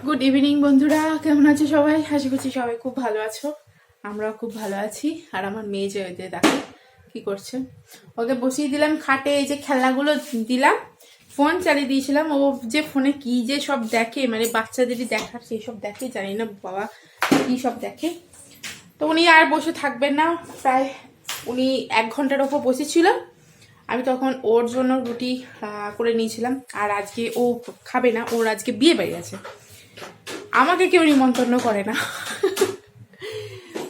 Good evening বন্ধুরা, কেমন আছো সবাই? আশা করছি সবাই খুব ভালো আছো। আমরাও খুব ভালো আছি। আর আমার মেয়ে যে ওই যে দেখো কি করছে, ওকে বসিয়ে দিলাম খাটে। এই যে খেলনাগুলো দিলাম, ফোন চালিয়ে দিয়েছিলাম। ও যে ফোনে কি যে সব দেখে, মানে বাচ্চাদেরই দেখার সেই সব দেখে, জানি না বাবা কি সব দেখে। তো উনি আর বসে থাকবেন না, প্রায় উনি 1 ঘন্টার ওপর বসেছিল। আমি তখন ওর জন্য রুটি করে নিয়েছিলাম। আর আজকে ও খাবে না, ওর আজকে বিয়ে বাড়ি আছে। আমাকে কেউ নিমন্ত্রণ করে না।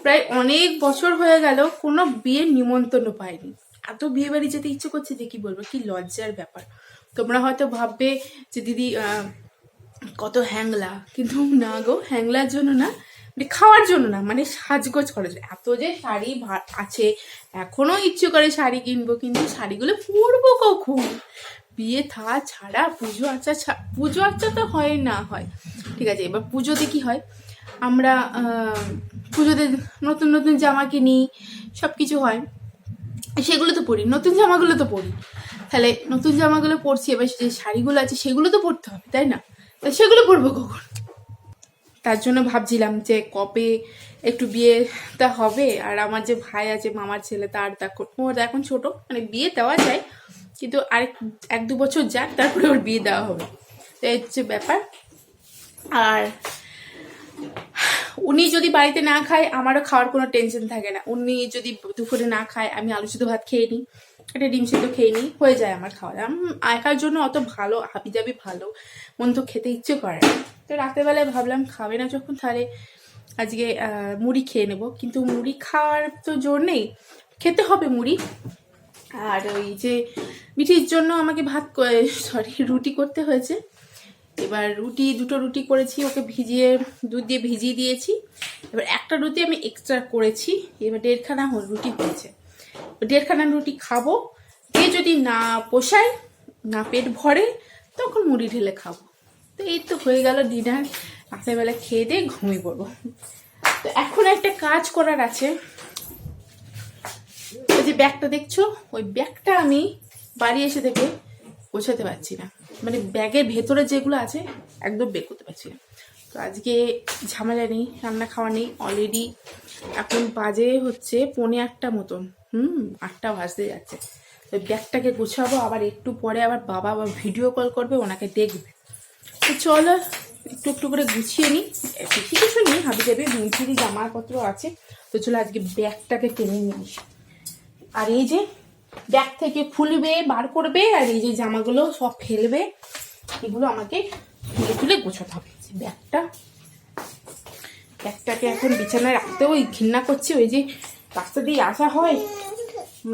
প্রায় অনেক বছর হয়ে গেল কোনো বিয়ের নিমন্ত্রণ পাইনি। এত বিয়ে বাড়ি যেতে ইচ্ছে করছে যে কি বলবো, কি লজ্জার ব্যাপার। তোমরা হয়তো ভাববে যে দিদি কত হ্যাংলা, কিন্তু না গো, হ্যাংলার জন্য না, মানে খাওয়ার জন্য না, মানে সাজগোজ করার জন্য। এত যে শাড়ি আছে, এখনো ইচ্ছে করে শাড়ি কিনবো, কিন্তু শাড়িগুলো পরবো কখন? বিয়ে থা ছাড়া পুজো আচ্ছা তো হয় না হয়, ঠিক আছে। এবার পুজোতে কি হয়, আমরা পুজোতে নতুন নতুন জামা কিনি, সব কিছু হয়, সেগুলো তো পরি, নতুন জামাগুলো তো পরি। তাহলে নতুন জামাগুলো পরছি, এবার যে শাড়িগুলো আছে সেগুলো তো পরতে হবে, তাই না? তা সেগুলো পরবো কখন? তার জন্য ভাবছিলাম যে কবে একটু বিয়েটা হবে। আর আমার যে ভাই আছে, মামার ছেলে, তার ওর এখন ছোট, মানে বিয়ে দেওয়া যায়, কিন্তু আরেক 1-2 বছর যাক, তারপরে ওর বিয়ে দেওয়া হবে। তো এই হচ্ছে ব্যাপার। আর উনি যদি বাড়িতে না খায়, আমারও খাওয়ার কোনো টেনশন থাকে না। উনি যদি দুপুরে না খায়, আমি আলু সিদ্ধ ভাত খেয়ে নিই, একটা ডিম সিদ্ধ খেয়ে নিই, হয়ে যায় আমার খাওয়া। একার জন্য অত ভালো হাবিজাবি ভালো মন তো খেতে ইচ্ছে করে না। তো রাতেরবেলায় ভাবলাম খাবে না যখন, তাহলে আজকে মুড়ি খেয়ে নেব। কিন্তু মুড়ি খাওয়ার তো জোর নেই, খেতে হবে মুড়ি। আর ওই যে মিঠির জন্য আমাকে রুটি করতে হয়েছে। এবার দুটো রুটি করেছি, ওকে দুধ দিয়ে ভিজিয়ে দিয়েছি। এবার একটা রুটি আমি এক্সট্রা করেছি, এবার 1.5খানা রুটি হয়েছে। 1.5খানা রুটি খাবো, দিয়ে যদি না পোষায়, না পেট ভরে, তখন মুড়ি ঢেলে খাবো। তো এই তো হয়ে গেল ডিনার। রাতেরবেলা খেয়ে দিয়ে ঘুমিয়ে পড়বো। তো এখন একটা কাজ করার আছে। ওই যে ব্যাগটা দেখছো, ওই ব্যাগটা আমি বাড়ি এসে থেকে গোছাতে পারছি না, মানে ব্যাগের ভেতরে যেগুলো আছে একদম বের করতে পারছি না। তো আজকে ঝামেলা নেই, রান্না খাওয়া নেই। অলরেডি এখন বাজে হচ্ছে 7:45 মতন, 8টা বাজতে যাচ্ছে। তো ব্যাগটাকে গুছাবো, আবার একটু পরে আবার বাবা আবার ভিডিও কল করবে, ওনাকে দেখবে। তো চলো একটু একটু করে গুছিয়ে নিই। বেশি কিছু নেই, হাবি যাবে মিঠিরি জামাপত্র আছে। তো চলো আজকে ব্যাগটাকে টেনে নিয়ে আসি। আর এই যে ব্যাগ থেকে খুলবে, বার করবে, আর এই যে জামাগুলো সব ফেলবে, এগুলো আমাকে তুলে তুলে গোছাতে হবে। ব্যাগটাকে এখন বিছানায় রাখতেও ওই ঘৃণা করছে। ওই যে রাস্তা দিয়ে আসা হয়,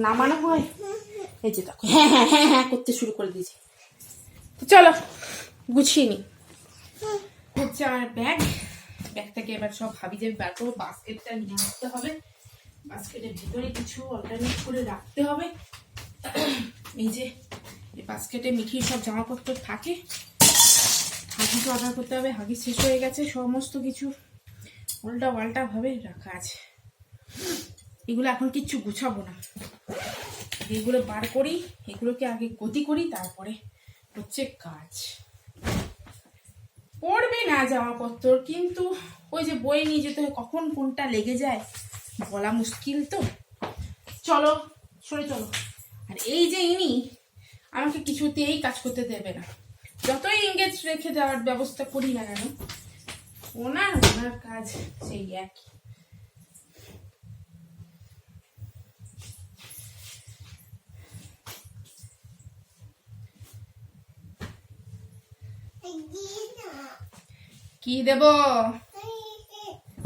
নামানো হয়, এই যে দেখো হ্যাঁ হ্যাঁ হ্যাঁ হ্যাঁ করতে শুরু করে দিয়েছে। তো চলো গুছিয়ে নি। হচ্ছে আমার ব্যাগটাকে এবার সব ভাবি যাবে বার করবো। বাস্কেটটা নিয়ে আসতে হবে, বাস্কেটের ভিতরে কিছু অল্টারনেট করে রাখতে হবে। এই যে এই বাস্কেটে মিঠির সব জামাপত্র থাকে। হাগিস অর্ডার করতে হবে, হাগিস শেষ হয়ে গেছে, সমস্ত কিছু উল্টা ভাবে রাখা আছে। এগুলো এখন কিচ্ছু গুছাবো না, এগুলো বার করি, এগুলোকে আগে গতি করি, তারপরে হচ্ছে কাজ। পড়বে না জামাপত্র, কিন্তু ওই যে বই নিয়ে যেতে হয়, কখন কোনটা লেগে যায় বলা মুশকিল। তো চলো সরে চলো। আর এই যে ইনি আমাকে কিছুতেই কাজ করতে দেবে না, যতই এঙ্গেজ রেখে যাওয়ার ব্যবস্থা করি না কেন, ওনার কাজ সেই একই। কি দেব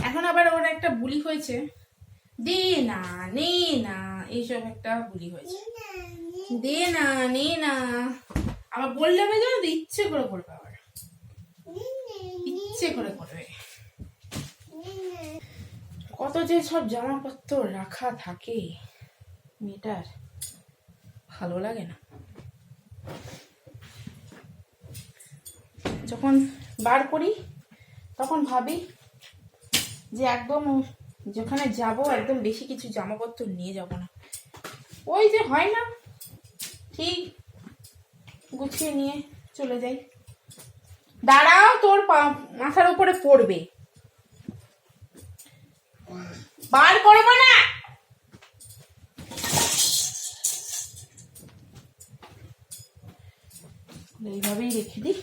এখন? আবার ওর একটা বুলি হয়েছে, দে না নে না, এইসব একটা বুলি হয়েছে। দে না নে না, আবার বললে আমি জানো তো ইচ্ছে করে করবে, আবার ইচ্ছে করে করবে। কত যে সব জামাপত্র রাখা থাকে, মেয়েটার ভালো লাগে না। যখন বার করি তখন ভাবি যে একদম যেখানে যাব একদম বেশি কিছু জামাপত্র নিয়ে যাব না। ওই যে হয় না, ঠিক গুছিয়ে নিয়ে চলে যাই। দাঁড়াও, তোর মাথার উপরে পড়বে, বার করবো না। এইভাবেই রেখে দিই,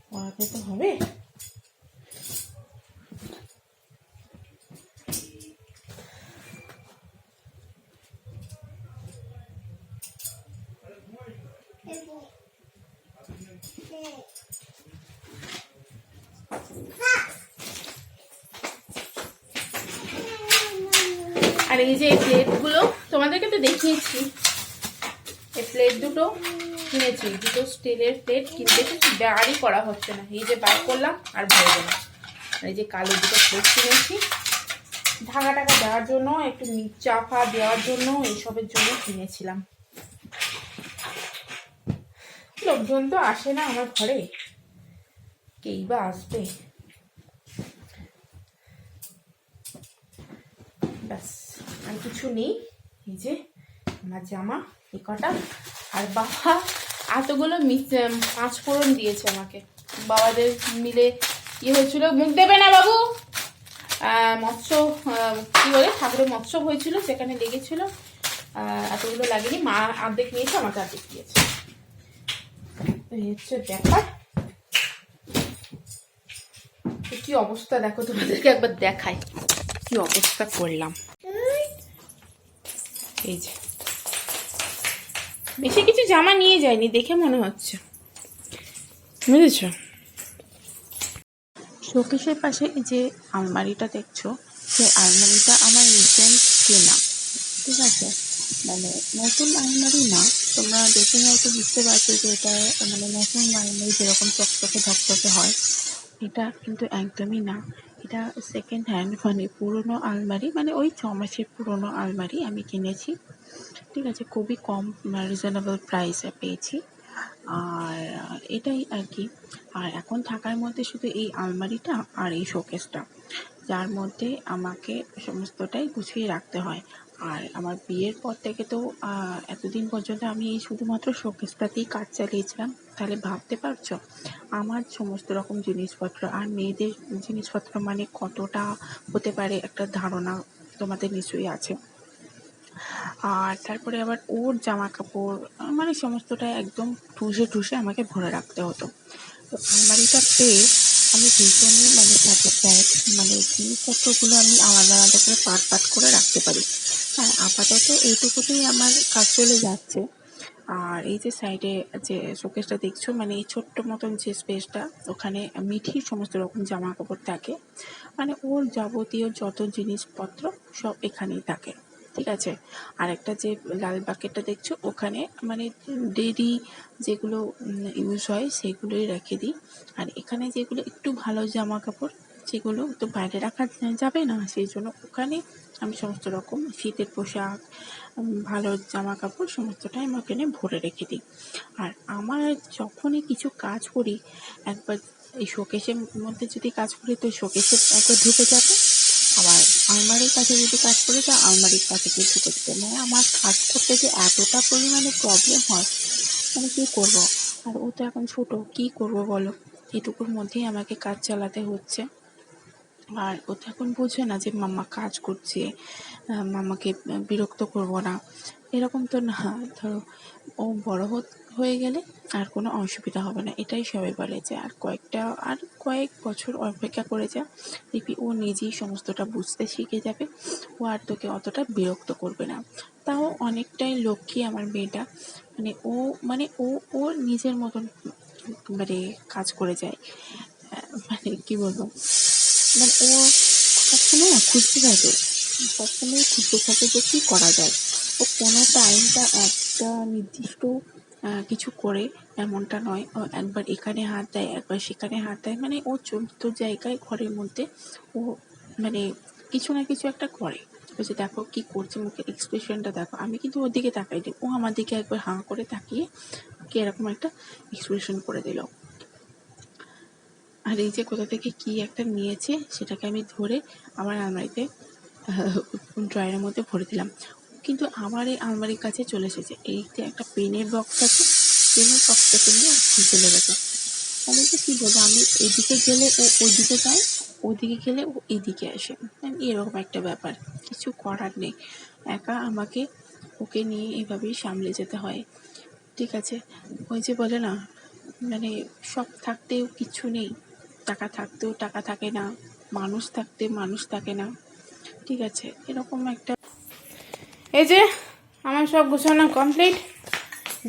পড়াতে তো হবে। আর এই যে প্লেটগুলো তোমাদেরকে তো দেখিয়েছি, এই প্লেট দুটো কিনেছি, দুটো স্টিলের প্লেট কিনতে বারই করা হচ্ছে না। এই যে বার করলাম আর ভরে গেলাম। আর এই যে কালো দুটো প্লেট কিনেছি, ঢাকা টাকা দেওয়ার জন্য, একটু চাপা দেওয়ার জন্য, এইসবের জন্য কিনেছিলাম। লোকজন তো আসে না আমার ঘরে, কেই বা আসবে। ব্যাস, আর কিছু নেই। এই যে আমার জামা এই কটা, আর বাবা এতগুলো 5 ফোড়ন দিয়েছে আমাকে। বাবাদের মিলে কি হয়েছিল, মুখ দেবে না বাবু, মৎস্য কি বলে ঠাকুরের মৎস্য হয়েছিল, সেখানে লেগেছিল। এতগুলো লাগেনি, মা অর্ধেক নিয়েছে, আমাকে অর্ধেক দিয়েছে। এই হচ্ছে ব্যাপার। কি অবস্থা দেখো, তোমাদেরকে একবার দেখাই কি অবস্থা করলাম। এই যে বেশি কিছু জামা নিয়ে যায়নি দেখে মনে হচ্ছে, বুঝেছ। শোকেসের পাশে যে আলমারিটা দেখছো, সেই আলমারিটা আমার রিসেন্ট কেনা, ঠিক আছে। মানে নতুন আলমারি না, তোমরা দেখে হয়তো বুঝতে পারছো যে এটা মানে নতুন আলমারি যেরকম চকচকে ধকচকে হয়, এটা কিন্তু একদমই না। এটা সেকেন্ড হ্যান্ড, মানে পুরনো আলমারি, মানে ওই 6 মাসের পুরনো আলমারি আমি কিনেছি, ঠিক আছে। খুবই কম রিজনেবল প্রাইসে পেয়েছি। আর এটাই আর কি। আর এখন থাকার মধ্যে শুধু এই আলমারিটা আর এই শোকেসটা, যার মধ্যে আমাকে সমস্তটাই গুছিয়ে রাখতে হয়। আর আমার বিয়ের পর থেকে তো এতদিন পর্যন্ত আমি এই শুধুমাত্র শোকেসটাতেই কাজ চালিয়েছিলাম। তাহলে ভাবতে পারছো আমার সমস্ত রকম জিনিসপত্র, আর মেয়েদের জিনিসপত্র মানে কতটা হতে পারে একটা ধারণা তোমাদের নিশ্চয়ই আছে। আর তারপরে আবার ওর জামা কাপড়, মানে সমস্তটা একদম ঠুসে ঠুসে আমাকে ভরে রাখতে হতো। তো আলমারিটা পেয়ে আমি ভীষণই মানে স্যাটিসফাইড। মানে জিনিসপত্রগুলো আমি আলাদা আলাদা করে পাট করে রাখতে পারি। হ্যাঁ, আপাতত এইটুকুতেই আমার কাজ চলে যাচ্ছে। আর এই যে সাইডে যে শোকেসটা দেখছো, মানে এই ছোট্ট মতন যে স্পেসটা, ওখানে মিঠির সমস্ত রকম জামা কাপড় থাকে। মানে ওর যাবতীয় যত জিনিসপত্র সব এখানেই থাকে, ঠিক আছে। আর একটা যে লাল বাকেটটা দেখছো, ওখানে মানে ডেইলি যেগুলো ইউজ হয় সেগুলোই রেখে দিই। আর এখানে যেগুলো একটু ভালো জামা কাপড়, সেগুলো তো বাইরে রাখা যাবে না, সেই জন্য ওখানে আমি সমস্ত রকম শীতের পোশাক, ভালো জামা কাপড় সমস্তটাই আমি ওখানে ভরে রেখে দিই। আর আমার যখনই কিছু কাজ করি, একবার এই শোকেসের মধ্যে যদি কাজ করি তো শোকেসে একবার ঢুকে যাবে, আবার আলমারির কাছে যদি কাজ করি তো আলমারির কাছে গিয়ে ঢুকে যাবে। মানে আমার কাজ করতে যে এতটা পরিমাণে প্রবলেম হয়, মানে কী করবো। আর ও তো এখন ছোটো, কী করবো বলো, এটুকুর মধ্যেই আমাকে কাজ চালাতে হচ্ছে। আর ও তো এখন বোঝে না যে মাম্মা কাজ করছে, মাম্মাকে বিরক্ত করবো না, এরকম তো না। ধরো ও বড় হয়ে গেলে আর কোনো অসুবিধা হবে না, এটাই সবাই বলে যে আর কয়েক বছর অপেক্ষা করে যা, দেখবি ও নিজেই সমস্তটা বুঝতে শিখে যাবে, ও আর তোকে অতটা বিরক্ত করবে না। তাও অনেকটাই লক্ষ্মী আমার মেয়েটা। মানে ও ওর নিজের মতন মানে কাজ করে যায়। মানে কী বলবো, মানে ও সবসময় না খুঁজতে থাকে, সবসময় খুঁজতে থাকে যে কী করা যায়। ও কোনো টাইমটা একটা নির্দিষ্ট কিছু করে এমনটা নয়। ও একবার এখানে হাত দেয়, একবার সেখানে হাত দেয়, মানে ও 14 জায়গায় ঘরের মধ্যে ও মানে কিছু না কিছু একটা করে। বলছে দেখো কী করছে, মুখের এক্সপ্রেশনটা দেখো। আমি কিন্তু ওর দিকে তাকাই দিই, ও আমার দিকে একবার হাঁ করে তাকিয়ে কি এরকম একটা এক্সপ্রেশন করে দিল। আর এই যে কোথা থেকে কি একটা নিয়েছে, সেটাকে আমি ধরে আমার আলমারিতে ড্রয়ারের মধ্যে ভরে দিলাম। কিন্তু আমার এই আলমারির কাছে চলে এসেছে। এই যে একটা পেনের বক্স আছে, পেনের বক্সটাকে নিয়ে চলে গেছে। মানে যে কী বলবো, আমি এদিকে গেলে ও ওদিকে যায়, ওদিকে গেলে ও এদিকে আসে, মানে এরকম একটা ব্যাপার। কিছু করার নেই, একা আমাকে ওকে নিয়ে এভাবেই সামলে যেতে হয়। ঠিক আছে, ওই যে বলে না, মানে সব থাকতেও কিছু নেই, টাকা থাকতেও টাকা থাকে না, মানুষ থাকতে মানুষ থাকে না। ঠিক আছে, এরকম একটা। এই যে আমার সব গুছানো কমপ্লিট,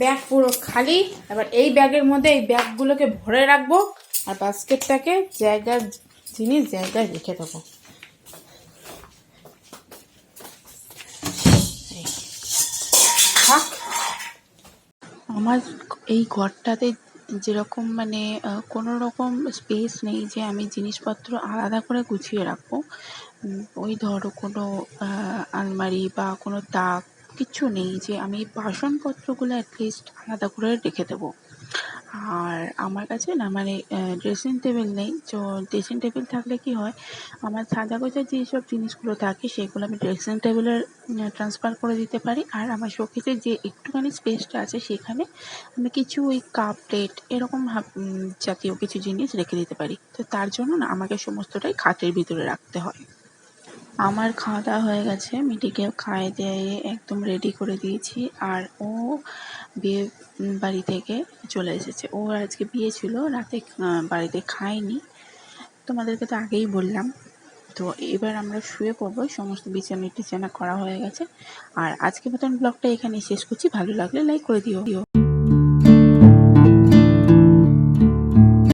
ব্যাগ পুরো খালি। এবার এই ব্যাগের মধ্যে এই ব্যাগগুলোকে ভরে রাখবো, আর বাস্কেটটাকে জায়গার জিনিস জায়গায় রেখে দেবো। থাক। আমার এই ঘরটাতে যেরকম মানে কোনো রকম স্পেস নেই যে আমি জিনিসপত্র আলাদা করে গুছিয়ে রাখবো। ওই ধরো কোনো আলমারি বা কোনো তাক কিচ্ছু নেই যে আমি বাসনপত্রগুলো অ্যাটলিস্ট আলাদা করে রেখে দেবো। আর আমার কাছে না মানে ড্রেসিং টেবিল নেই, তো ড্রেসিং টেবিল থাকলে কি হয়, আমার সাজা গোছার যেসব জিনিসগুলো থাকে সেগুলো আমি ড্রেসিং টেবিলে ট্রান্সফার করে দিতে পারি। আর আমার শোকেসের যে একটুখানি স্পেসটা আছে সেখানে আমি কিছু ওই কাপ প্লেট এরকম জাতীয় কিছু জিনিস রেখে দিতে পারি। তো তার জন্য না আমাকে সমস্তটাই খাটের ভিতরে রাখতে হয়। আমার খাওয়া দাওয়া হয়ে গেছে, মিটিকে খাইয়ে দিয়ে একদম রেডি করে দিয়েছি। আর ও বিয়ে বাড়ি থেকে চলে এসেছে। ওর আজকে বিয়ে ছিল, রাতে বাড়িতে খায়নি, তোমাদেরকে তো আগেই বললাম। তো এবার আমরা শুয়ে পড়বো, সমস্ত বিছানা টিছানা করা হয়ে গেছে। আর আজকের মতন ব্লগটা এখানেই শেষ করছি। ভালো লাগলে লাইক করে দিও।